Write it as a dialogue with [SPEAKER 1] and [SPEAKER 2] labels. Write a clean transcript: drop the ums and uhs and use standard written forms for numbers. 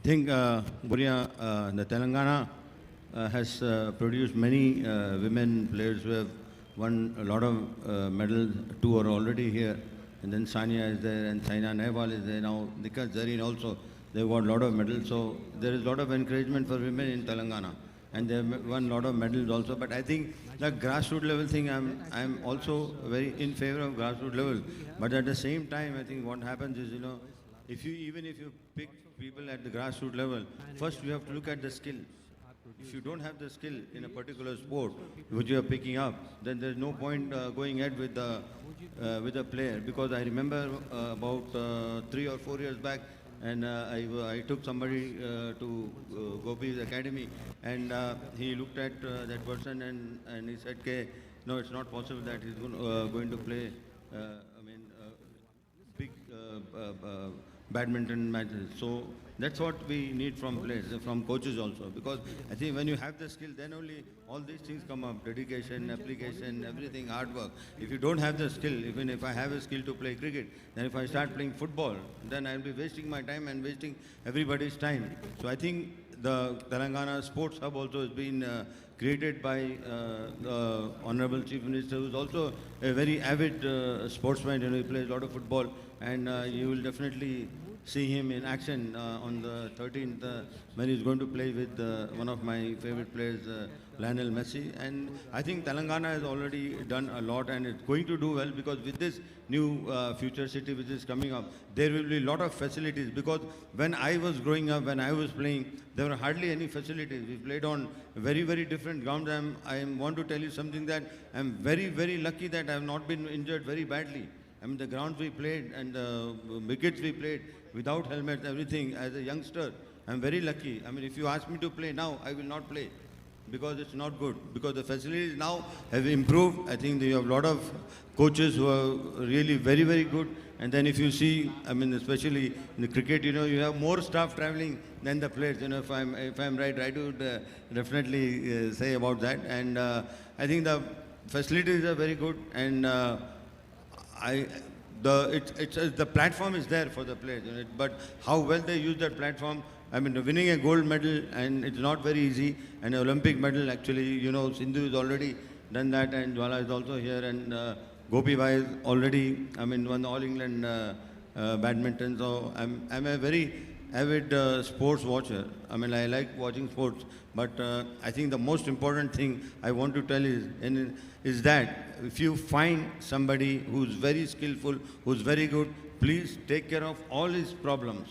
[SPEAKER 1] think the Telangana has produced many women players who have won a lot of medals. Two are already here, and then Sania is there, and Saina Nehwal is there now. Nikhat Zareen also, they've got a lot of medals. So there is a lot of encouragement for women in Telangana, and they've won a lot of medals also. But I think the grassroots level thing, I'm also very in favor of grassroots level. But at the same time, I think what happens is, if you pick people at the grassroots level, first you have to look at the skill. If you don't have the skill in a particular sport which you are picking up, then there's no point going ahead with the player. Because I remember about 3 or 4 years back, and I took somebody to Gopi's academy, and he looked at that person and he said, "Okay, no, it's not possible that he's going to play. Big badminton matches." So that's what we need from players, from coaches also. Because I think when you have the skill, then only all these things come up: dedication, application, everything, hard work. If you don't have the skill, even if I have a skill to play cricket, then if I start playing football, then I'll be wasting my time and wasting everybody's time. So I think the Telangana Sports Hub also has been created by the Honorable Chief Minister, who is also a very avid sportsman. He plays a lot of football, and you will definitely see him in action on the 13th when he's going to play with one of my favorite players, Lionel Messi. And I think Telangana has already done a lot, and it's going to do well, because with this new future city which is coming up, there will be a lot of facilities. Because when I was growing up, when I was playing, there were hardly any facilities. We played on very, very different grounds. I want to tell you something, that I'm very, very lucky that I have not been injured very badly. I mean, the grounds we played and the wickets we played without helmets, everything, as a youngster, I'm very lucky. I mean, if you ask me to play now, I will not play, because it's not good. Because the facilities now have improved. I think you have a lot of coaches who are really very, very good. And then if you see, I mean, especially in the cricket, you have more staff traveling than the players. If I'm right, I would definitely say about that. And I think the facilities are very good, and the platform is there for the players, but how well they use that platform. I mean, winning a gold medal, and it's not very easy, and an Olympic medal, actually, Sindhu has already done that, and Jwala is also here, and Gopi Bhai is already, won the All England badminton. So I'm a very avid sports watcher. I mean, I like watching sports, but I think the most important thing I want to tell is that if you find somebody who's very skillful, who's very good, please take care of all his problems.